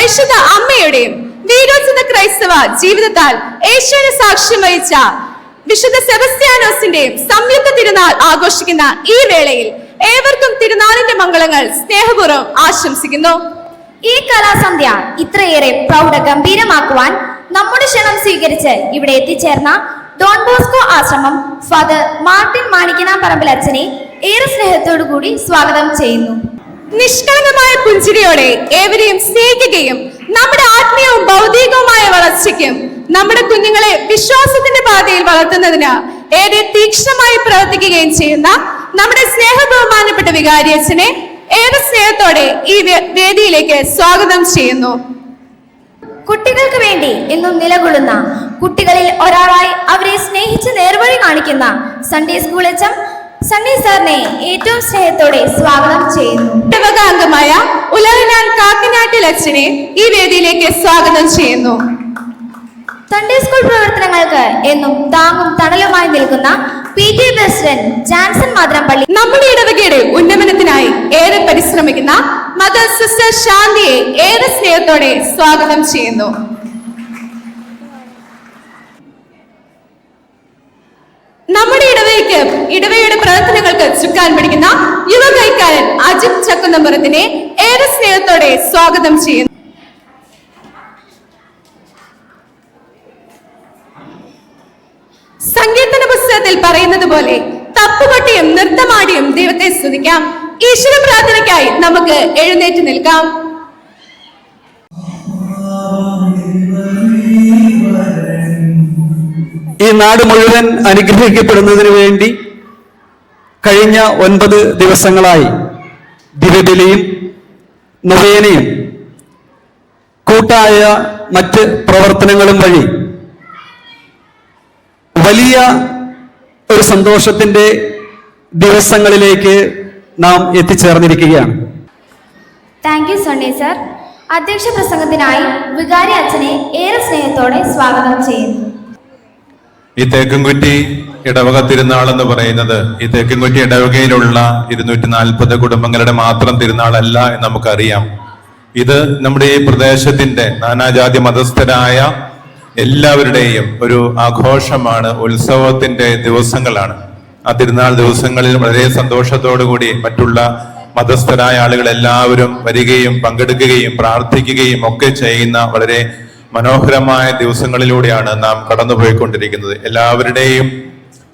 പരിശുദ്ധ അമ്മയുടെയും വീരോചിത ക്രൈസ്തവ ജീവിതത്താൽ യേശുവിന് സാക്ഷ്യം വഹിച്ച വിശുദ്ധ സെബസ്ത്യാനോസിന്റെയും സംയുക്ത തിരുനാൾ ആഘോഷിക്കുന്ന ഈ വേളയിൽ ഏവർക്കും തിരുനാളിന്റെ മംഗളങ്ങൾ സ്നേഹപൂർവ്വം ആശംസിക്കുന്നു. ഈ കലാസന്ധ്യ ഇത്രയേറെ പ്രൗഢഗംഭീരമാക്കുവാൻ നമ്മുടെ ക്ഷണം സ്വീകരിച്ച് ഇവിടെ എത്തിച്ചേർന്ന ഡോൺ ബോസ്കോ ആശ്രമം ഫാദർ മാർട്ടിൻ മാണിക്കനാംപറമ്പിൽ അച്ഛനെ ഏറെ സ്നേഹത്തോടു കൂടി സ്വാഗതം ചെയ്യുന്നു. നിഷ്കളങ്കമായ പുഞ്ചിരിയോടെ ഏവരെയും സ്നേഹിക്കുകയും നമ്മുടെ ആത്മീയവും ഭൗതികവുമായ വളർച്ചയ്ക്കും നമ്മുടെ കുഞ്ഞുങ്ങളെ വിശ്വാസത്തിന്റെ പാതയിൽ വളർത്തുന്നതിന് ഏറെ തീക്ഷ്ണമായി പ്രവർത്തിക്കുകയും ചെയ്യുന്ന നമ്മുടെ സ്നേഹബഹുമാനപ്പെട്ട വികാരി അച്ഛനെ ഏറെ സ്നേഹത്തോടെ ഈ വേദിയിലേക്ക് സ്വാഗതം ചെയ്യുന്നു. കുട്ടികൾക്ക് വേണ്ടി എന്നും നിലകൊള്ളുന്ന, കുട്ടികളിൽ ഒരാളായി അവരെ സ്നേഹിച്ച് നേർവഴി കാണിക്കുന്ന സൺഡേ സ്കൂൾ അച്ഛൻ സണ്ണി സാറിനെ ഏറ്റവും സ്നേഹത്തോടെ സ്വാഗതം ചെയ്യുന്നു. അംഗമായ ഉലകനാൻ കാക്കനാട്ടിൽ അച്ഛനെ ഈ വേദിയിലേക്ക് സ്വാഗതം ചെയ്യുന്നു. സൺഡേ സ്കൂൾ പ്രവർത്തനങ്ങൾക്ക് എന്നും താങ്ങും തണലുമായി നിൽക്കുന്ന PTA പ്രസിഡന്റ് ജാൻസൺ മാദ്രംപള്ളി, നമ്മുടെ ഇടവകയുടെ ഉന്നമനത്തിനായി ഏറെ പരിശ്രമിക്കുന്ന മദർ സിസ്റ്റർ ശാന്തിയെ ഏറെ സ്നേഹത്തോടെ സ്വാഗതം ചെയ്യുന്നു. നമ്മുടെ ഇടവകയുടെ പ്രവർത്തനങ്ങൾക്ക് ചുക്കാൻ പിടിക്കുന്ന യുവ കൈക്കാരൻ അജിത് ചക്കുന്നമ്പുറത്തിനെ ഏറെ സ്നേഹത്തോടെ സ്വാഗതം ചെയ്യുന്നു. സങ്കീർത്തന പുസ്തകത്തിൽ പറയുന്നത് പോലെ തപ്പുകൊട്ടിയും നൃത്തമാടിയും ദൈവത്തെ സ്തുതിക്കാം. ഈശ്വര പ്രാർത്ഥനയ്ക്കായി നമുക്ക് എഴുന്നേറ്റ് നിൽക്കാം. ഈ നാട് മുഴുവൻ അനുഗ്രഹിക്കപ്പെടുന്നതിന് വേണ്ടി കഴിഞ്ഞ 9 ദിവസങ്ങളായി ദിവ്യബലിയും നൊവേനയും കൂട്ടായ മറ്റ് പ്രവർത്തനങ്ങളും വഴി വലിയ ഒരു സന്തോഷത്തിന്റെ ദിവസങ്ങളിലേക്ക് നാം എത്തിച്ചേർന്നിരിക്കുകയാണ്. Thank you Sunny sir. അധ്യക്ഷ പ്രസംഗത്തിനായി വികാരി അച്ഛനെ ഏറെ സ്നേഹത്തോടെ സ്വാഗതം ചെയ്യുന്നു. ഈ തേക്കുംകുറ്റി ഇടവക തിരുനാൾ എന്ന് പറയുന്നത് ഈ തേക്കുംകുറ്റി ഇടവകയിലുള്ള 240 കുടുംബങ്ങളുടെ മാത്രം തിരുനാളല്ല എന്ന് നമുക്കറിയാം. ഇത് നമ്മുടെ ഈ പ്രദേശത്തിന്റെ നാനാജാതി മതസ്ഥരായ എല്ലാവരുടെയും ഒരു ആഘോഷമാണ്, ഉത്സവത്തിന്റെ ദിവസങ്ങളാണ്. ആ തിരുനാൾ ദിവസങ്ങളിൽ വളരെ സന്തോഷത്തോടു കൂടി മറ്റുള്ള മതസ്ഥരായ ആളുകൾ എല്ലാവരും വരികയും പങ്കെടുക്കുകയും പ്രാർത്ഥിക്കുകയും ഒക്കെ ചെയ്യുന്ന വളരെ മനോഹരമായ ദിവസങ്ങളിലൂടെയാണ് നാം കടന്നുപോയിക്കൊണ്ടിരിക്കുന്നത്. എല്ലാവരുടെയും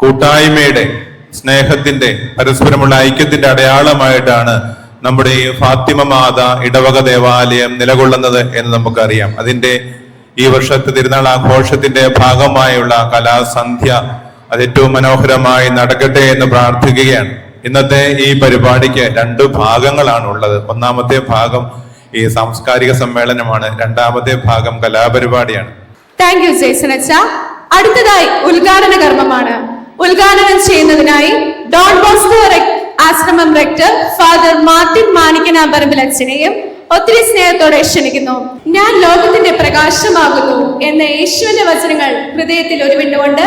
കൂട്ടായ്മയുടെ, സ്നേഹത്തിന്റെ, പരസ്പരമുള്ള ഐക്യത്തിന്റെ അടയാളമായിട്ടാണ് നമ്മുടെ ഈ ഫാത്തിമ മാത ഇടവക ദേവാലയം നിലകൊള്ളുന്നത് എന്ന് നമുക്കറിയാം. അതിന്റെ ഈ വർഷത്തെ തിരുനാൾ ആഘോഷത്തിന്റെ ഭാഗമായുള്ള കലാസന്ധ്യ അത് ഏറ്റവും മനോഹരമായി നടക്കട്ടെ എന്ന് പ്രാർത്ഥിക്കുകയാണ്. ഇന്നത്തെ ഈ പരിപാടിക്ക് 2 ഭാഗങ്ങളാണ് ഉള്ളത്. ഒന്നാമത്തെ ഭാഗം ഈ സാംസ്കാരിക സമ്മേളനമാണ്, രണ്ടാമത്തെ ഭാഗം കലാപരിപാടിയാണ്. താങ്ക് യു ജയ്സൺ അച്ഛ. അടുത്തതായി ഉദ്ഘാടന കർമ്മമാണ്. ഉദ്ഘാടനം ചെയ്യുന്നതിനായി ഡോൺ ബോസ്കോ ആശ്രമം റെക്ടർ ഫാദർ മാർട്ടിൻ മാണിക്കനാംപറമ്പിൽ അച്ഛനെയും ഒത്തിരി സ്നേഹത്തോടെ ക്ഷണിക്കുന്നു. ഞാൻ ലോകത്തിന്റെ പ്രകാശമാകുന്നു എന്ന യേശുവിന്റെ വചനങ്ങൾ ഹൃദയത്തിൽ ഉരുവിട്ടുകൊണ്ട്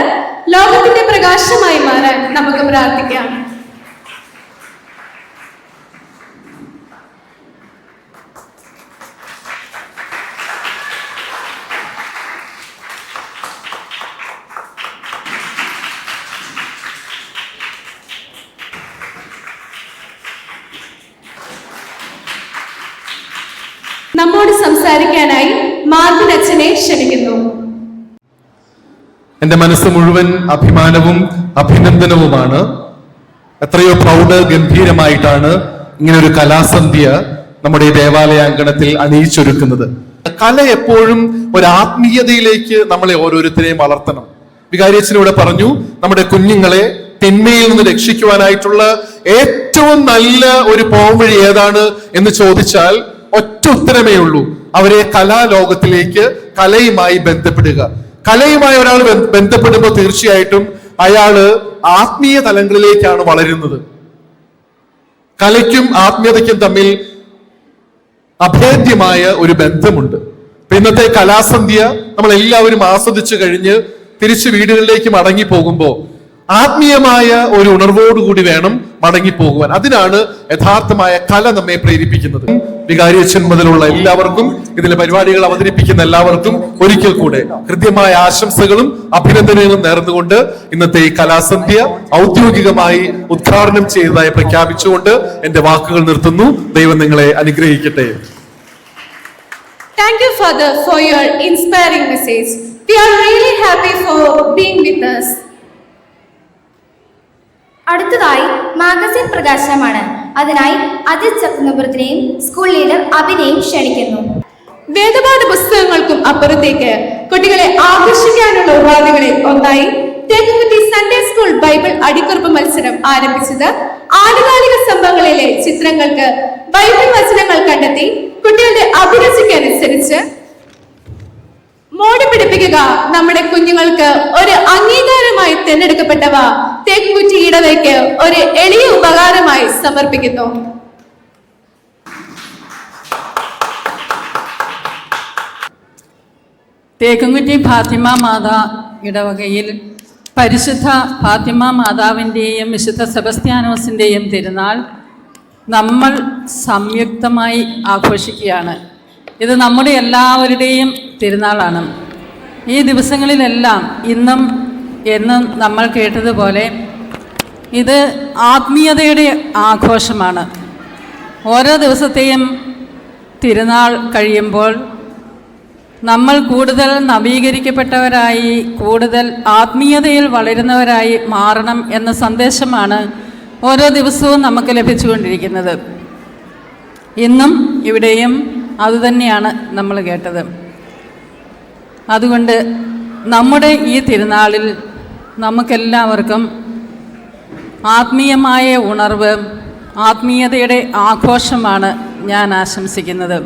ലോകത്തിന്റെ പ്രകാശമായി മാറാൻ നമുക്ക് പ്രാർത്ഥിക്കാം. നമ്മോട് സംസാരിക്കാനായി മാർട്ടിൻ അച്ഛനെ ക്ഷണിക്കുന്നു. എന്റെ മനസ്സ് മുഴുവൻ അഭിമാനവും അഭിനന്ദനവുമാണ്. എത്രയോ പ്രൗഢഗംഭീരമായിട്ടാണ് ഇങ്ങനെ ഒരു കലാസന്ധ്യ നമ്മുടെ ദേവാലയാങ്കണത്തിൽ അണിയിച്ചൊരുക്കുന്നത്. കല എപ്പോഴും ഒരു ആത്മീയതയിലേക്ക് നമ്മളെ ഓരോരുത്തരെയും വളർത്തണം. വികാരിയച്ഛനൂടെ പറഞ്ഞു, നമ്മുടെ കുഞ്ഞുങ്ങളെ തിന്മയിൽ നിന്ന് രക്ഷിക്കുവാനായിട്ടുള്ള ഏറ്റവും നല്ല ഒരു പോംവഴി ഏതാണ് എന്ന് ചോദിച്ചാൽ ഒറ്റ ഉത്തരമേ ഉള്ളൂ. അവരെ കലാലോകത്തിലേക്ക്, കലയുമായി ബന്ധപ്പെടുക. കലയുമായി ഒരാൾ ബന്ധപ്പെടുമ്പോൾ തീർച്ചയായിട്ടും അയാള് ആത്മീയ തലങ്ങളിലേക്കാണ് വളരുന്നത്. കലയ്ക്കും ആത്മീയതയ്ക്കും തമ്മിൽ അഭേദ്യമായ ഒരു ബന്ധമുണ്ട്. ഇന്നത്തെ കലാസന്ധ്യ നമ്മൾ എല്ലാവരും ആസ്വദിച്ചു കഴിഞ്ഞ് തിരിച്ച് വീടുകളിലേക്ക് മടങ്ങി പോകുമ്പോൾ ആത്മീയമായ ഒരു ഉണർവോടുകൂടി വേണം മടങ്ങിപ്പോകുവാൻ. അതിനാണ് യഥാർത്ഥമായ കല നമ്മെ പ്രേരിപ്പിക്കുന്നത്. വികാരിയച്ഛൻ മുതലുള്ള എല്ലാവർക്കും, ഇതിലെ പരിപാടികൾ അവതരിപ്പിക്കുന്ന എല്ലാവർക്കും ഒരിക്കൽ കൂടെ ഹൃദ്യമായ ആശംസകളും അഭിനന്ദനങ്ങളും നേർന്നുകൊണ്ട് ഇന്നത്തെ ഈ കലാസന്ധ്യ ഔദ്യോഗികമായി ഉദ്ഘാടനം ചെയ്തതായി പ്രഖ്യാപിച്ചുകൊണ്ട് എന്റെ വാക്കുകൾ നിർത്തുന്നു. ദൈവം നിങ്ങളെ അനുഗ്രഹിക്കട്ടെ. Thank you, Father, for your inspiring message. We are really happy for being with us. അടുത്തതായി മാഗസിൻ പ്രകാശനമാണ്. അതിനായി അജിത് ചക്രവർത്തിനെയും സ്കൂൾ ലീഡർ അഭിനെയും ക്ഷണിക്കുന്നു. വേദപാഠ പുസ്തകങ്ങൾക്കും അപ്പുറത്തേക്ക് കുട്ടികളെ ആകർഷിക്കാനുള്ള ഉപാധികളിൽ ഒന്നായി തേക്കുംകുറ്റി സൺഡേ സ്കൂൾ ബൈബിൾ അടിക്കുറിപ്പ് മത്സരം ആരംഭിച്ചത് ആനുകാലിക സംഭവങ്ങളിലെ ചിത്രങ്ങൾക്ക് ബൈബിൾ വചനങ്ങൾ കണ്ടെത്തി കുട്ടികളുടെ അഭിരുചിക്കനുസരിച്ച് മോടി പിടിപ്പിക്കുക നമ്മുടെ കുഞ്ഞുങ്ങൾക്ക് ഒരു അംഗീകാരമായി തിരഞ്ഞെടുക്കപ്പെട്ടവ തേക്കുംകുറ്റി ഇടവയ്ക്ക് ഒരു എളിയ ഉപകാരമായി സമർപ്പിക്കുന്നു. തേക്കുംകുറ്റി ഫാത്തിമ മാതാ ഇടവകയിൽ പരിശുദ്ധ ഫാത്തിമ മാതാവിൻ്റെയും വിശുദ്ധ സെബസ്ത്യാനോസിൻ്റെയും തിരുനാൾ നമ്മൾ സംയുക്തമായി ആഘോഷിക്കുകയാണ്. ഇത് നമ്മുടെ എല്ലാവരുടെയും തിരുനാളാണ്. ഈ ദിവസങ്ങളിലെല്ലാം ഇന്നും എന്നും നമ്മൾ കേട്ടതുപോലെ ഇത് ആത്മീയതയുടെ ആഘോഷമാണ്. ഓരോ ദിവസത്തെയും തിരുനാൾ കഴിയുമ്പോൾ നമ്മൾ കൂടുതൽ നവീകരിക്കപ്പെട്ടവരായി, കൂടുതൽ ആത്മീയതയിൽ വളരുന്നവരായി മാറണം എന്ന സന്ദേശമാണ് ഓരോ ദിവസവും നമുക്ക് ലഭിച്ചുകൊണ്ടിരിക്കുന്നത്. ഇന്നും ഇവിടെയും അതുതന്നെയാണ് നമ്മൾ കേട്ടത്. അതുകൊണ്ട് നമ്മുടെ ഈ തിരുനാളിൽ നമുക്കെല്ലാവർക്കും ആത്മീയമായ ഉണർവ്, ആത്മീയതയുടെ ആഘോഷമാണ് ഞാൻ ആശംസിക്കുന്നത്.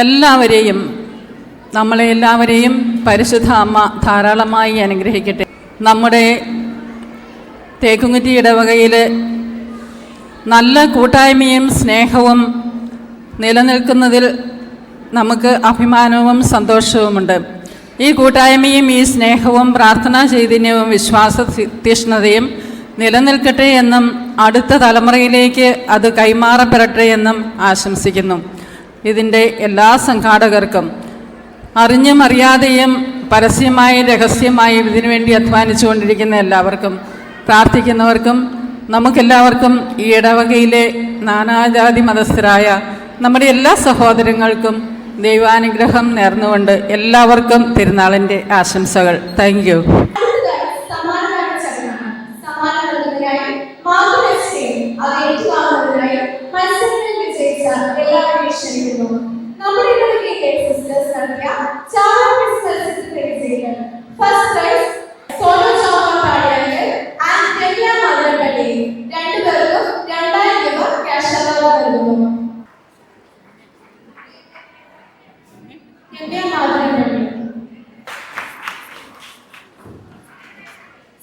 എല്ലാവരെയും, നമ്മളെ എല്ലാവരെയും പരിശുദ്ധ അമ്മ ധാരാളമായി അനുഗ്രഹിക്കട്ടെ. നമ്മുടെ തേക്കുംകുറ്റി ഇടവകയിൽ നല്ല കൂട്ടായ്മയും സ്നേഹവും നിലനിൽക്കുന്നതിൽ നമുക്ക് അഭിമാനവും സന്തോഷവുമുണ്ട്. ഈ കൂട്ടായ്മയും ഈ സ്നേഹവും പ്രാർത്ഥനാ ചൈതന്യവും വിശ്വാസ തീഷ്ണതയും നിലനിൽക്കട്ടെ എന്നും അടുത്ത തലമുറയിലേക്ക് അത് കൈമാറപ്പെടട്ടെ എന്നും ആശംസിക്കുന്നു. ഇതിൻ്റെ എല്ലാ സംഘാടകർക്കും, അറിഞ്ഞും അറിയാതെയും പരസ്യമായും രഹസ്യമായും ഇതിനുവേണ്ടി അധ്വാനിച്ചു കൊണ്ടിരിക്കുന്ന എല്ലാവർക്കും, പ്രാർത്ഥിക്കുന്നവർക്കും, നമുക്കെല്ലാവർക്കും ഈ ഇടവകയിലെ നാനാജാതി മതസ്ഥരായ നമ്മുടെ എല്ലാ സഹോദരങ്ങൾക്കും ദൈവാനുഗ്രഹം നേർന്നുകൊണ്ട് എല്ലാവർക്കും തിരുനാളിൻ്റെ ആശംസകൾ. Thank you.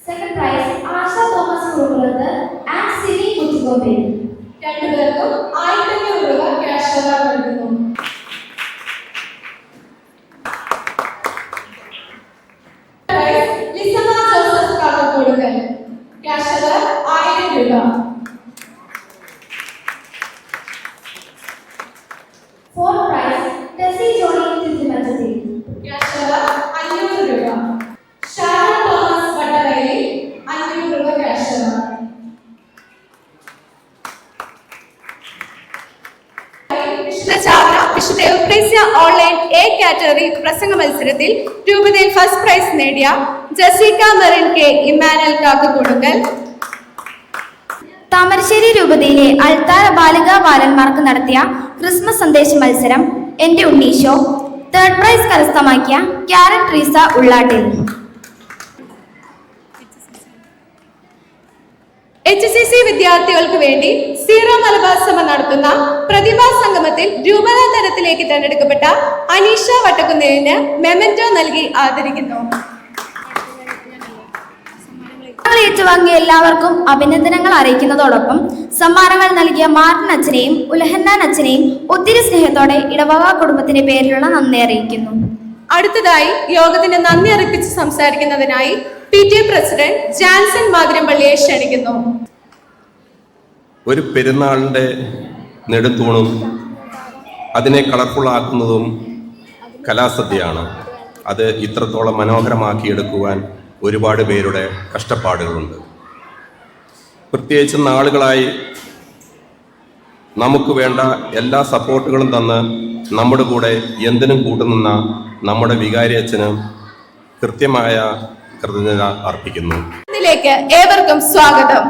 Second prize Asha Thomas Kurukulath and Sini Kuttikoppil. രണ്ടുപേർക്കും 1500 രൂപ ക്യാഷ് അവാർഡ് നൽകുന്നു. ലിസമ്മ ജോസഫ് കാക്കക്കോടുക്കൽ, ക്യാഷ് അവാർഡ് 1000 രൂപ. Fourth prize Tessy Johny Thirumattathil, cash award 500 രൂപ. ഷാരോൺ തോമസ് വട്ടവയലിൽ 500 രൂപ ക്യാഷ് അവാർഡ്. വിശുദ്ധ എഫ്രേസ്യ ഓൺലൈൻ എ കാറ്റഗറി പ്രസംഗ മത്സരത്തിൽ രൂപതയിൽ ഫസ്റ്റ് പ്രൈസ് നേടിയ ജസീക മെറിൻ കെ ഇമ്മാനുവൽ കാക്കക്കൂടുക്കൽ. താമരശ്ശേരി രൂപതയിലെ അൾത്താര ബാലികാ ബാലന്മാർക്ക് നടത്തിയ ക്രിസ്മസ് സന്ദേശ മത്സരം എന്റെ ഉണ്ണീശോ തേർഡ് പ്രൈസ് കരസ്ഥമാക്കിയ ക്യാരൻ ട്രീസ ഉള്ളാട്ടിൽ. HCC വിദ്യാർത്ഥികൾക്ക് വേണ്ടി സീറോ മലബാർ സഭ നടത്തുന്ന പ്രതിഭാ സംഗമത്തിൽ രൂപതാ തലത്തിലേക്ക് തെരഞ്ഞെടുക്കപ്പെട്ട അനീഷ വട്ടക്കുന്നിലിന് മെമന്റോ നൽകി ആദരിക്കുന്നു. ഏറ്റുവാങ്ങിയ എല്ലാവർക്കും അഭിനന്ദനങ്ങൾ അറിയിക്കുന്നതോടൊപ്പം സമ്മാനങ്ങൾ നൽകിയ മാർട്ടിൻ അച്ഛനെയും ഉലഹന്നാൻ അച്ഛനെയും ഒത്തിരി സ്നേഹത്തോടെ ഇടവക കുടുംബത്തിന്റെ പേരിലുള്ള നന്ദി അറിയിക്കുന്നു. അടുത്തതായി യോഗത്തിന് നന്ദി അർപ്പിച്ച് സംസാരിക്കുന്നതിനായി PTA പ്രസിഡന്റ് ജാൻസൺ മാതിരമ്പള്ളിയെ ക്ഷണിക്കുന്നു. ഒരു പെരുന്നാളിൻ്റെ നെടുന്തൂണും അതിനെ കളർഫുള്ളാക്കുന്നതും കലാസദ്യയാണ്. അത് ഇത്രത്തോളം മനോഹരമാക്കിയെടുക്കുവാൻ ഒരുപാട് പേരുടെ കഷ്ടപ്പാടുകളുണ്ട്. പ്രത്യേകിച്ച് നാളുകളായി നമുക്ക് വേണ്ട എല്ലാ സപ്പോർട്ടുകളും തന്ന് നമ്മുടെ കൂടെ എന്തിനും കൂട്ടുനിന്ന നമ്മുടെ വികാരി അച്ഛന് കൃത്യമായ കൃതജ്ഞത അർപ്പിക്കുന്നു. ഇതിലേക്ക് ഏവർക്കും സ്വാഗതം.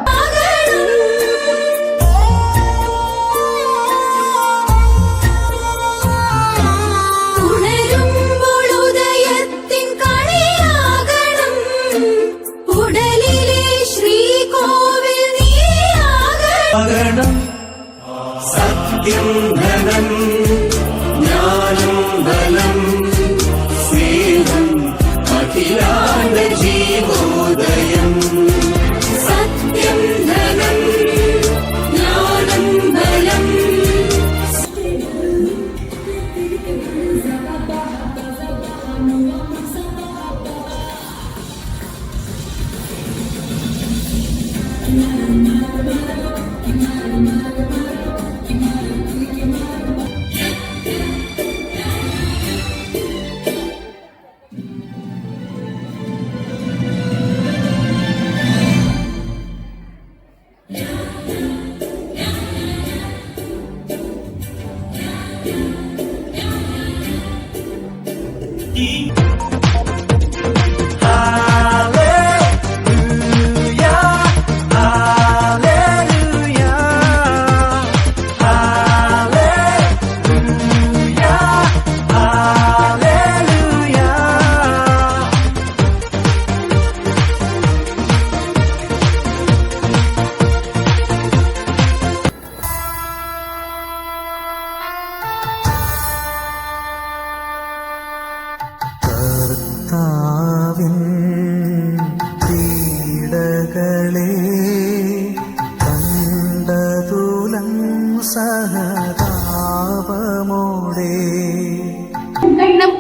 സത്യം ധനം ജ്ഞാനം ബലം സ്നേഹം അഖിലാണ്ട ജീവോദയം. സത്യം ധനം ജ്ഞാനം ബലം.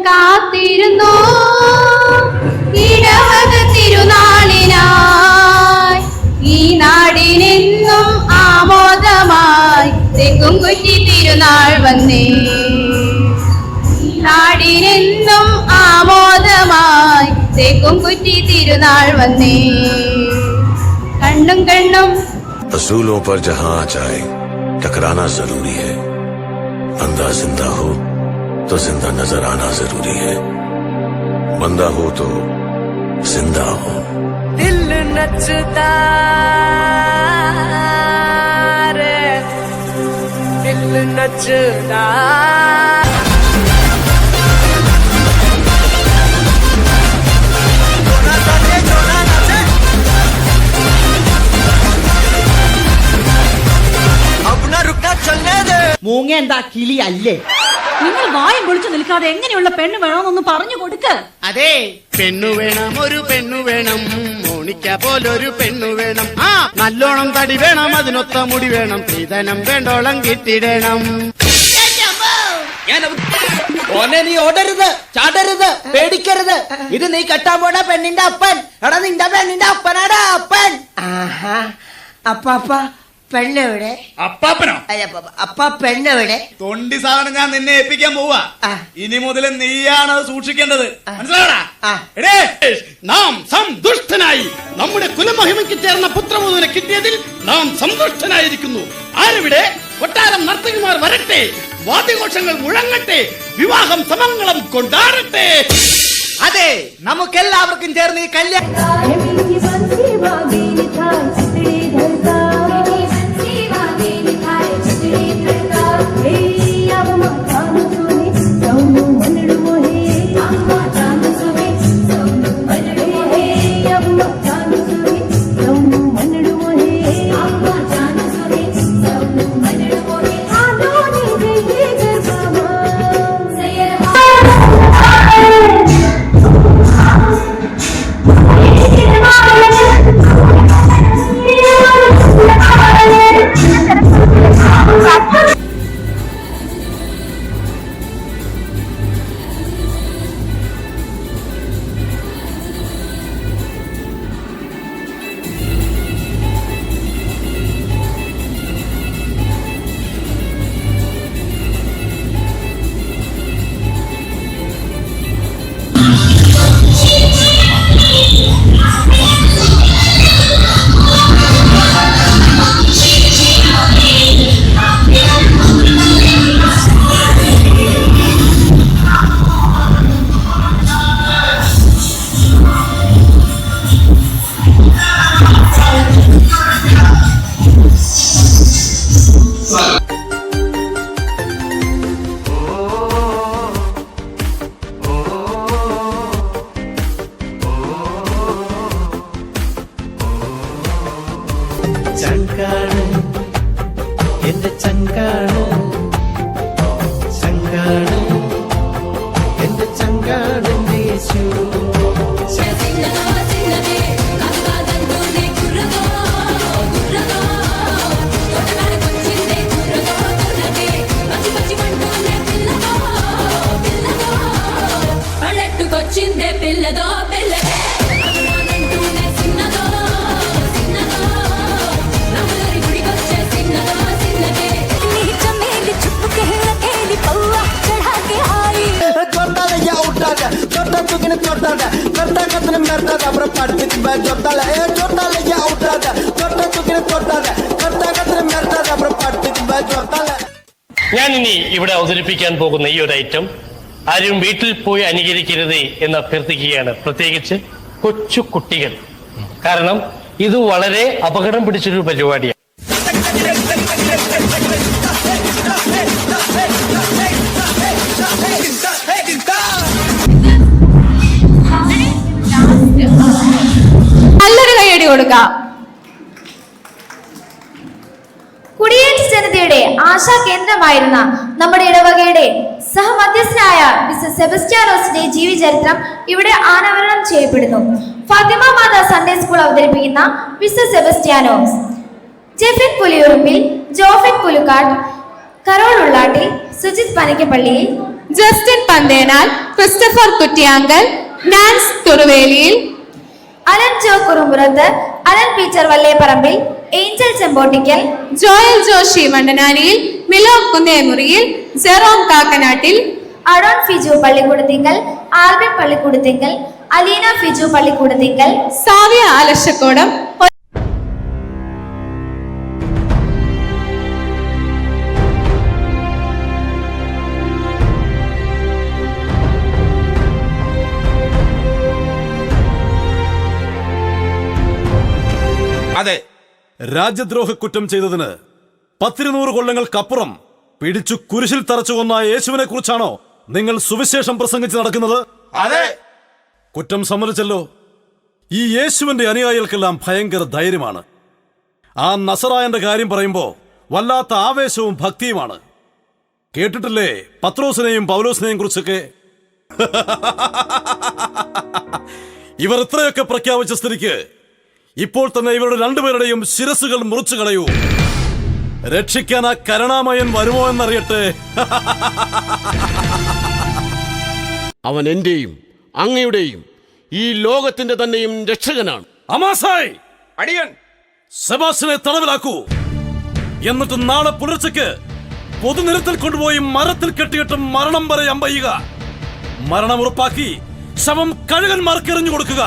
കാത്തിരുന്നു ഇടവക തിരുനാളിനായി ഈ നാടിനെന്നും ആമോദമായി തെക്കുംകുറ്റി തിരുനാൾ വന്നേ. ഈ നാടിനെന്നും ആമോദമായി തെക്കുംകുറ്റി തിരുനാൾ വന്നേ. കണ്ണും കണ്ണും असूलों पर जहां जाए टकराना जरूरी है. अंधा जिंदा हो तो जिंदा नजर आना जरूरी है. बंदा हो तो जिंदा हो. दिल नचता रे दिल नचता. മൂങ്ങ എന്താ കിളി അല്ലേ? നിങ്ങൾ വായും പൊളിച്ചു നിൽക്കാതെ എങ്ങനെയുള്ള പെണ്ണ് വേണമെന്നൊന്ന് പറഞ്ഞു കൊടുക്ക്. അതെ, പെണ്ണു വേണം, ഒരു പെണ്ണു വേണം, മോണിക്ക പോലൊരു പെണ്ണു വേണം. ആ നല്ലോണം തടി വേണം, അതിനൊത്ത മുടി വേണം, സ്ത്രീധനം വേണ്ടോളം കിട്ടിടണം. ഓനെ നീ ഓടരുത്, ചാടരുത്, പേടിക്കരുത്. ഇത് നീ കെട്ടാൻ പോണ പെണ്ണിന്റെ അപ്പൻ. എടാ നിന്റെ പെണ്ണിന്റെ അപ്പനാടാ അപ്പൻ. അപ്പാപ്പ പെണ്ണെവിടെ? അപ്പാപ്പനോ? അപ്പ പെണ്ണെവിടെ? തൊണ്ടി സാധനം ഞാൻ നിന്നെ ഏൽപ്പിക്കാൻ പോവാ. ഇനി മുതൽ നീയാണ് അത് സൂക്ഷിക്കേണ്ടത്, മനസ്സിലാവടാ? നാം സന്തുഷ്ടനായി നമ്മുടെ കുലമഹിമയ്ക്ക് ചേർന്ന പുത്രവധുവിനെ കിട്ടിയതിൽ നാം സന്തുഷ്ടനായിരിക്കുന്നു. ആരെവിടെ? കൊട്ടാരം നർത്തകിമാർ വരട്ടെ, വാദ്യഘോഷങ്ങൾ മുഴങ്ങട്ടെ, വിവാഹം സമംഗളം കൊണ്ടാടട്ടെ. അതെ, നമുക്കെല്ലാവർക്കും ചേർന്ന് ഈ കല്യാണം. Mama, ചങ്കാണ് എന്റെ ചങ്കാണ് എന്റെ യേശു. పల్లెట్టుకొచ్చిందే పిల్లదో పిల్లదే అభిమానంటూనే చిన్నదో చిన్నదో నమ్మలరి గుడికొచ్చే చిన్నదో చిన్నదే నీ చమేలి చుప్పుకేలి పవ్వ చढ़ाके आई జొట్టాలయ్యా ఉంటాడ జొట్ట తుకిన జొట్టాడ కట్ట కత్తన మెర్తాడ అప్పుడు పడిపితి బై జొట్టాల జొట్టాలయ్యా ఉంటాడ జొట్ట తుకిన జొట్టాడ కట్ట కత్తన మెర్తాడ అప్పుడు పడిపితి బై జొట్టాల. ഞാൻ ഇനി ഇവിടെ അവതരിപ്പിക്കാൻ പോകുന്ന ഈ ഒരു ഐറ്റം ആരും വീട്ടിൽ പോയി അനുകരിക്കരുത് എന്ന് അഭ്യർത്ഥിക്കുകയാണ്, പ്രത്യേകിച്ച് കൊച്ചു കുട്ടികൾ. കാരണം ഇത് വളരെ അപകടം പിടിച്ചൊരു പരിപാടിയാണ്. നല്ലൊരു കൈയടി കൊടുക്കാം. കുടിയേറ്റ ജനതയുടെ ആശാ കേന്ദ്രമായിരുന്ന നമ്മുടെ ഇടവകയുടെ സഹമധ്യസ്ഥനായ മിസ്റ്റർ സെബസ്റ്റ്യാനോസിന്റെ ജീവചരിത്രം ഇവിടെ അനാവരണം ചെയ്യപ്പെടുന്നു. ഫാത്തിമ മാതാ സൺഡേ സ്കൂൾ അവതരിപ്പിക്കുന്ന മിസ്റ്റർ സെബസ്റ്റ്യാനോസ്. ജെഫിൻ പുലിയുറുമ്പിൽ, ജോഫിൻ പുലുക്കാട്, കരോൾ ഉള്ളാട്ടിൽ, സുജിത് പനക്കപ്പള്ളിയിൽ, ജസ്റ്റിൻ പന്തേനാൽ, ക്രിസ്റ്റഫർ കുറ്റിയാങ്കൽ, നാൻസ് തുറുവേലിയിൽ, അലൻ ജോ കുറുമ്പുറത്ത്, അലൻ പീച്ചർ വല്ലേപ്പറമ്പിൽ, ഏഞ്ചൽ ചെമ്പോട്ടിക്കൽ, ജോയൽ ജോഷി മണ്ടനാനിയിൽ, മിലോ കുന്നേമുറിയിൽ, ജെറോം കാക്കനാട്ടിൽ, അഡോൺ ഫിജു പള്ളിക്കൂടത്തിങ്കൽ, ആൽബിൻ പള്ളിക്കൂടത്തിങ്കൽ, അലീന ഫിജു പള്ളിക്കൂടത്തിങ്കൽ, സാവിയ ആലശക്കോടം. അതെ, രാജ്യദ്രോഹ കുറ്റം ചെയ്തതിന് 100 കൊല്ലങ്ങൾക്കപ്പുറം പിടിച്ചു കുരിശിൽ തറച്ചു കൊന്ന യേശുവിനെ കുറിച്ചാണോ നിങ്ങൾ സുവിശേഷം പ്രസംഗിച്ച് നടക്കുന്നത്? അതെ, കുറ്റം സമ്മതിച്ചല്ലോ. ഈ യേശുവിന്റെ അനുയായികൾക്കെല്ലാം ഭയങ്കര ധൈര്യമാണ്. ആ നസറായന്റെ കാര്യം പറയുമ്പോ വല്ലാത്ത ആവേശവും ഭക്തിയുമാണ്. കേട്ടിട്ടില്ലേ പത്രോസിനെയും പൗലോസിനെയും കുറിച്ചൊക്കെ? ഇവർ ഇത്രയൊക്കെ പ്രഖ്യാപിച്ച സ്ഥിതിക്ക് ഇപ്പോൾ തന്നെ ഇവരുടെ രണ്ടുപേരുടെയും ശിരസുകൾ മുറിച്ചു കളയൂ. രക്ഷിക്കാൻ ആ കരുണാമയൻ വരുമോ എന്നറിയട്ടെ. അവൻ എന്റെയും അങ്ങയുടെയും ഈ ലോകത്തിന്റെ തന്നെയും രക്ഷകനാണ്. അമാസായി അടിയൻ സെബാസ്റ്റിനെ തടവിലാക്കൂ. എന്നിട്ട് നാളെ പുലർച്ചയ്ക്ക് പൊതുനിരത്തിൽ കൊണ്ടുപോയി മരത്തിൽ കെട്ടിയിട്ട് മരണം വരെ അമ്പയ്യുക. മരണം ഉറപ്പാക്കി ശവം കഴുകന്മാർക്ക് എറിഞ്ഞു കൊടുക്കുക.